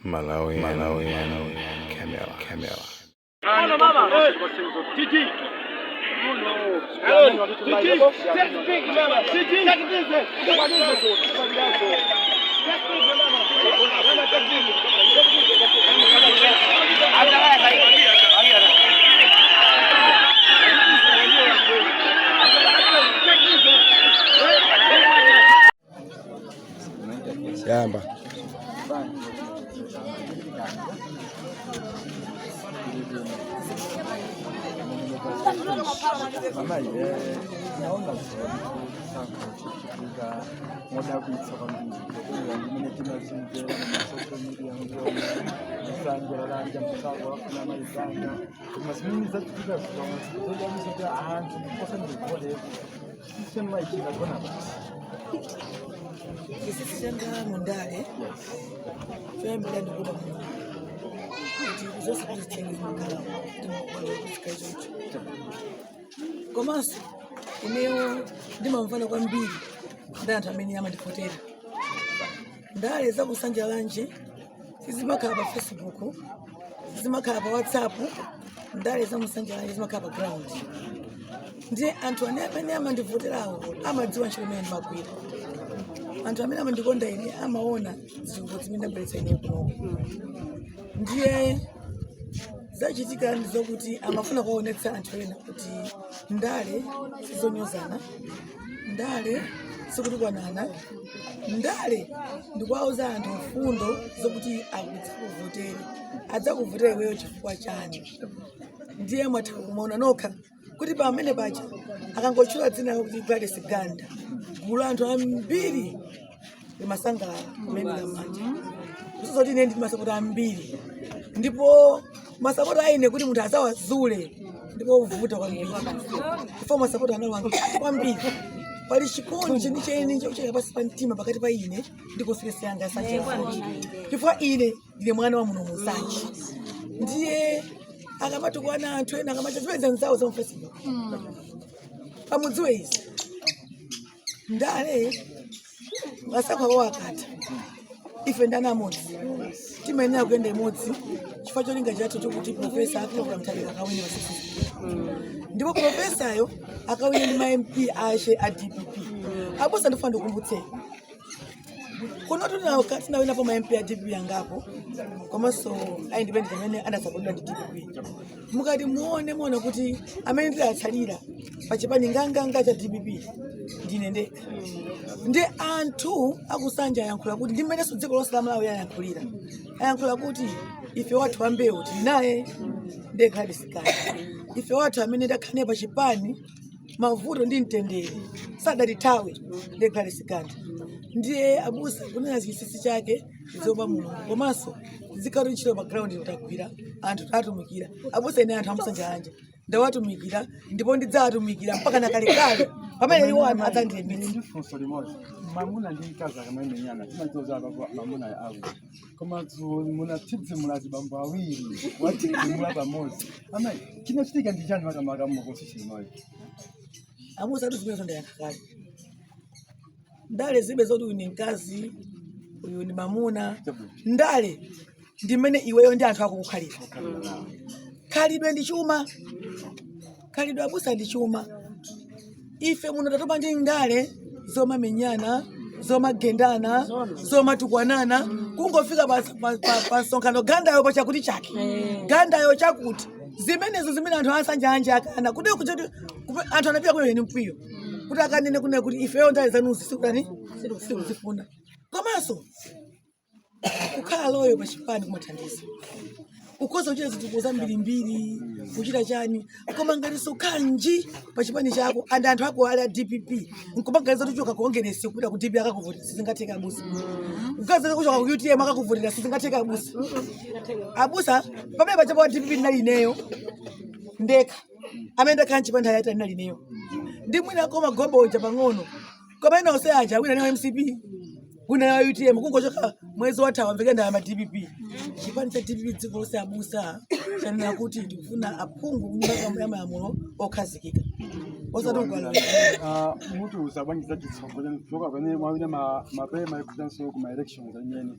Malawi, Camera. Mama, mama. Titi. Hello. Titi. Take the pig, mama. Titi. Take the business. Yamba. naona kuchukua muda kuitoka mimi tunazungumza na social media ndio ranja msawa na maisha tunasimamiza tukiwa kwa msita ahantu kosa ndikole sisi maisha na sisi sanga mundale twembele ndikuda kuti zose kuzitenga makala komanso ineyo ndimamvana kwambiri ndi anthu amene amandifotera ndale zakusanja lanje sizimakhala pa Facebook, sizimakhala pa WhatsApp, ndale zakusanja lanje zimakhala pa ground. Ndiye anthu amene amandifoterawo amadziwa ntchito imene ndimagwira. Anthu amene amandikonda ine amaona zinthu zimene ndabweretsa ine kuno. Ndiye zachitika ndizokuti amafuna kuonetsa anthu ena kuti ndale sizonyozana, ndale sikutukwanana, ndale ndikuwauza anthu mfundo zokuti akudzakuvotere, adzakuvotere iweyo chifukwa chani. Ndiye mwatha kumaona nokha kuti pamene paja akangotchula dzina kuti Gladys Ganda, gulu anthu ambiri limasangalala kumene lamanja. Kusozoti ine ndi masapota ambiri, ndipo masapota aine kuti munthu azawazule ndipo uvuta kwambiri. Chifukwa masapota analwanga kwambiri. Pali chikondi chenicheni chocheka pasi pa mtima pakati pa ine ndi konsekense yanga yasanjira. Chifukwa ine ndine mwana wa muno Musanje. Ndiye akamatukwana anthu ena akamacha zimene zanzawo za Facebook. Pamudziwe izi. Ndale wasakha wakati. Ife ndana modzi. Timayenera kuyenda imodzi. Chifukwa cholinga chathu chokuti profesa akhoza mthalika kawini wasisi. Ndipo profesa yo akawina ndi ma MP ashe a DPP. Apo sandifuna ndikumbutse. Kuno tinawina pa ma MP a DPP yangapo. Komanso independent amene anasapotedwa ndi DPP. Mukati muone kuti amene ndilatsalira pa chipani nganga cha DPP ndine ndekha. Ndi anthu akusanja ayankhula kuti ndi mmene dziko lonse la Malawi ayankhulira. Ayankhula kuti ife wathu ambewu tili naye ndi Gladys Ganda. Ife wathu amene ndakhane pa chipani mavuto ndi mtendere sadathawe ndi Gladys Ganda. Ndiye abusa kunena chisisi chake zoba Mulungu. Komanso zikalo ntchito pa ground nditagwira anthu atumikira. Abusa ine anthu amusanja anje ndawatumikira ndipo ndidzawatumikira mpaka nakalekale pamene iwo adzandilemetsa. ndifunso limodzi mamuna ndi mkazi akamenyana timazoza kwa mamuna ya awu koma munatidzi mulazibambo awiri watidzi pamodzi ama chinochitika ndi chani makamaka mukosi chimoyo abusa atu zimene zondayankhakale ndale zibe zoti uyu ni mkazi uyu ni mamuna ndale ndi mmene iweyo ndi anthu ako kukhalira. Khalidwe ndi chuma, khalidwe abusa ndi chuma. Ife muno tatopa ndi ndale zomamenyana, zomagendana, zomatukwanana, kungofika pa nsonkhano gandayo pa chakuti chake, gandayo chakuti. Zimenezo zimene anthu asanja anje akana kuti anthu anapita kuyo ni mkwiyo kuti akanene kunena kuti ifeyo ndale zanuzi sikuzifuna. Komanso kukhala loyo pa chipani kumathandiza. Ukoza uchita zituko zambirimbiri, kuchita chani, kumangaliso kanji pa chipani chako and anthu ako ali a DPP. Nkumangaliza tuchoka kuongeresi kupita ku DPP akakuvotera sizingatheka abusa. Ukaza kuchoka ku UTM akakuvotera sizingatheka abusa. Abusa pamene pachapo DPP ndinali ineyo ndekha. Amene ndakhala chipani ndayata ndinali ineyo. Ndi mwina koma goboja pang'ono. Koma ina onse aja wina ni MCP. Kuna UTM kungochoka mwezi wathawa mvekenda ya DPP. Chipani cha DPP dziko lonse abusa chanena kuti tikufuna aphungu kunyumba ya malamulo okhazikika. osati ugwala mutu usabangiza chitsogoleni kuchoka pene mwawina mapema ekutanso kuma elections amene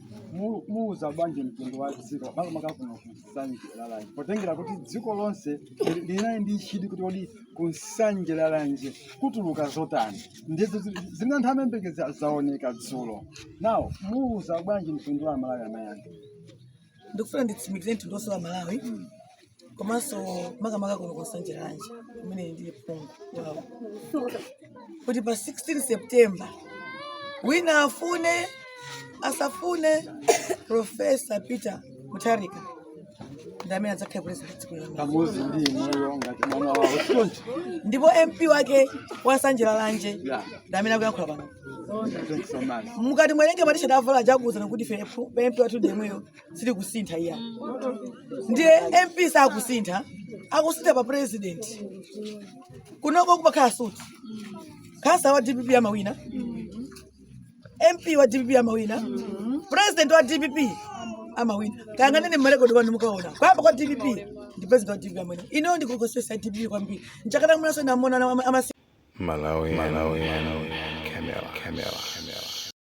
muzabange mtundu wa dziko panga makafuna kusanjiralanje potengera kuti dziko lonse linayi ndi chidi kuti odi kusanjiralanje kutuluka zotani ndizo zina nthawi mbeke zaoneka dzulo now muzabange mtundu wa Malawi amayanga ndikufuna nditsimikize mtundu wonse wa Malawi komanso makamaka kuno kusanjiralanje kumene ndili phungu wawo kuti pa 16 September wina afune asafune Professor Peter Mutharika ndamene adzakhala president kamuzi ndi moyo ngati mwana wawo choncho ndipo MP wake wasanjiralanje ndamene akuyankhula pano mukati mwerenge matisha davala jakuza nokuti fe MP wathu ndemweyo sili kusintha iya ndiye MP sakusintha akusintha pa president kunoko kupakhala suti khansa wa DPP amawina MP wa DPP amawina president wa DPP amawina kanga nene mmalekodi wanu mukaona kwapa kwa DPP ndi president wa DPP amawina ino ndi kulikosesa DPP kwambiri nchakata mnaso namona Malawi Camera